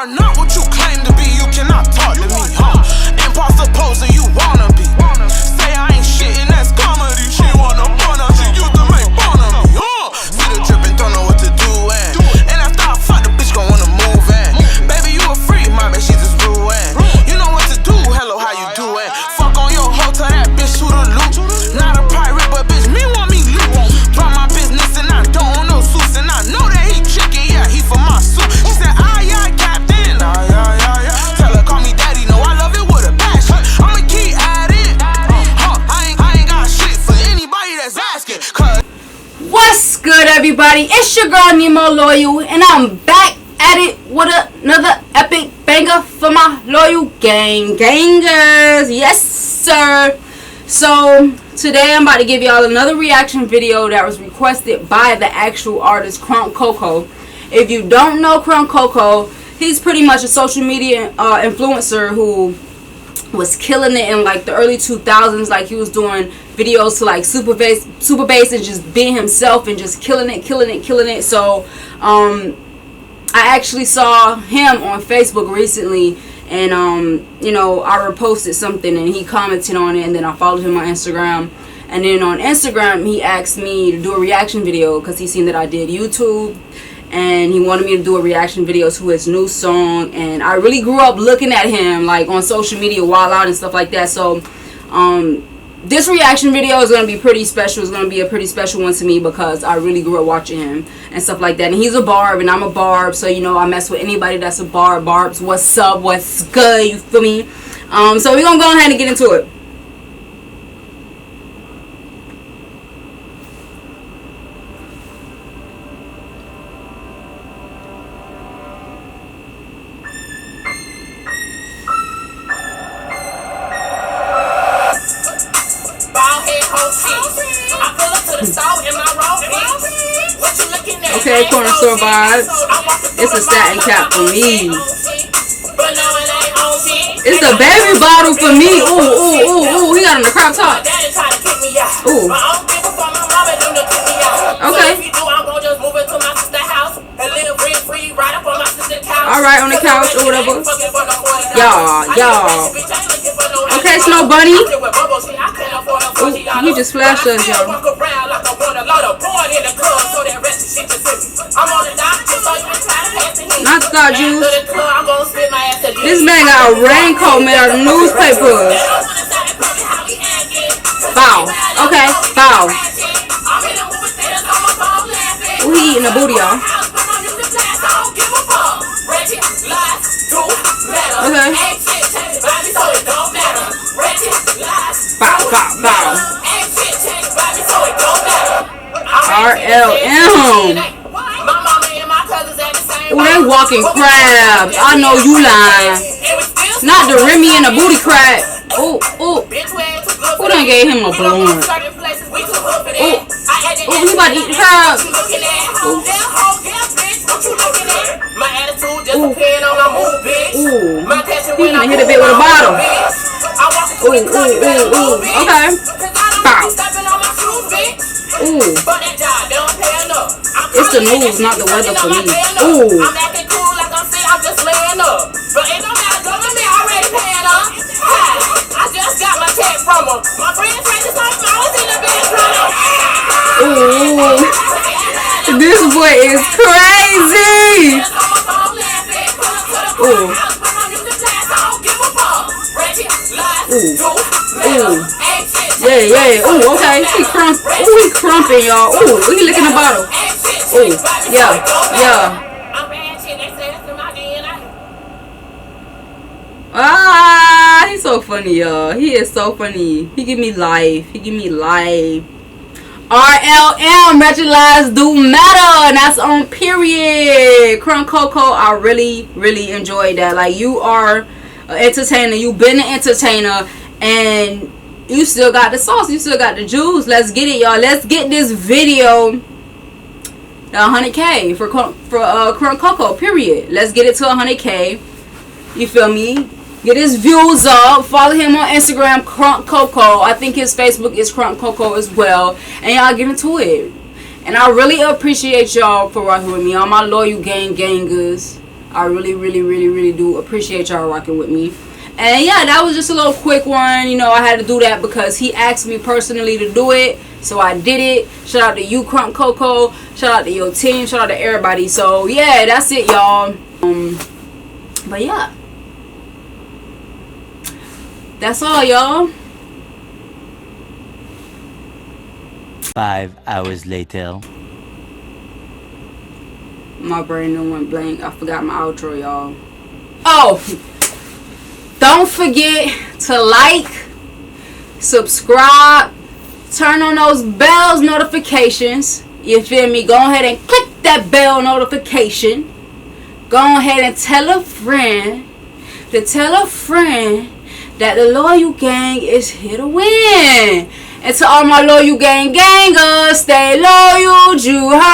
are not what you claim to be. You cannot talk to me, huh? Imposter poser, you wanna be. Say I ain't shit and that's comedy. She wanna burn up, she used to make fun of me, huh? See the drip and don't know what to do, and after I fuck, the bitch gon' wanna move, baby, you a freak, my man, she just ruined. You know what to do, hello, how you doing? Fuck on your hoe, tell that bitch to the loop. Not a pirate, but bitch, me want me loot. Run my business and I don't know suits, and I know that he chicken, yeah, he for my suit. She said, yeah, captain, yeah. Tell her, call me daddy, no, I love it with a passion. I'ma keep at it, I ain't got shit for anybody that's asking, cause what's good, everybody? It's your girl Nemo Loyal, and I'm back at it with another epic banger for my loyal gangers. Yes, sir. So today I'm about to give y'all another reaction video that was requested by the actual artist Crunkcoco. If you don't know Crunkcoco, he's pretty much a social media influencer who was killing it in like the early 2000s. Like, he was doing videos to like super bass and just being himself and just killing it. So I actually saw him on Facebook recently, and you know, I reposted something and he commented on it, and then I followed him on Instagram, and then on Instagram he asked me to do a reaction video because he seen that I did YouTube, and he wanted me to do a reaction video to his new song. And I really grew up looking at him like on social media while out and stuff like that. So this reaction video is going to be pretty special. It's going to be a pretty special one to me because I really grew up watching him and stuff like that. And he's a barb and I'm a barb, so you know, I mess with anybody that's a barb. Barbs, what's up, what's good, you feel me? So we're going to go ahead and get into it. Okay, corner store vibes. It's a satin cap for me. It's the baby bottle for me. Ooh. He got on the crop top. Ooh. Okay. Alright, on the couch or whatever. Y'all. Okay, Snow Bunny. Ooh, he just flashed us, y'all. Not Star Juice. This man got a raincoat made out of newspapers. Bow. Okay, bow. Ooh, he eating a booty, y'all. Okay. Bow. RLM. Ooh, they walking crabs. I know you lying. Not the Remy and the booty crab. Ooh. Who done gave him a balloon? Ooh, he about to eat the crab. Ooh. He gonna hit a bit with a bottle. Ooh. Okay. Bow. Ooh. It's the news, not the weather for me. Ooh. Ooh. This boy is crazy. Ooh. Yeah. Ooh, okay. He crumping, y'all. Ooh, he licking the bottle. Ooh, yeah. He's so funny, y'all. He is so funny. He give me life. RLM, Ratchet Lives Matter, and that's on period. Crunkcoco, I really enjoyed that. Like, you are an entertainer. You've been an entertainer, and you still got the sauce. You still got the juice. Let's get it, y'all. Let's get this video 100K for Crunkcoco, period. Let's get it to 100K. You feel me? Get his views up. Follow him on Instagram, Crunkcoco. I think his Facebook is Crunkcoco as well. And y'all get into it. And I really appreciate y'all for rocking with me. All my loyal gangers. I really, really, really, really do appreciate y'all rocking with me. And yeah, that was just a little quick one. You know, I had to do that because he asked me personally to do it. So I did it. Shout out to you, Crunkcoco. Shout out to your team. Shout out to everybody. So yeah, that's it, y'all. But yeah, that's all, y'all. 5 hours later. My brain done went blank. I forgot my outro, y'all. Oh, don't forget to like, subscribe, turn on those bells notifications. You feel me? Go ahead and click that bell notification. Go ahead and tell a friend that the Loyal Gang is here to win. And to all my Loyal Gang gangers, stay loyal, you heard.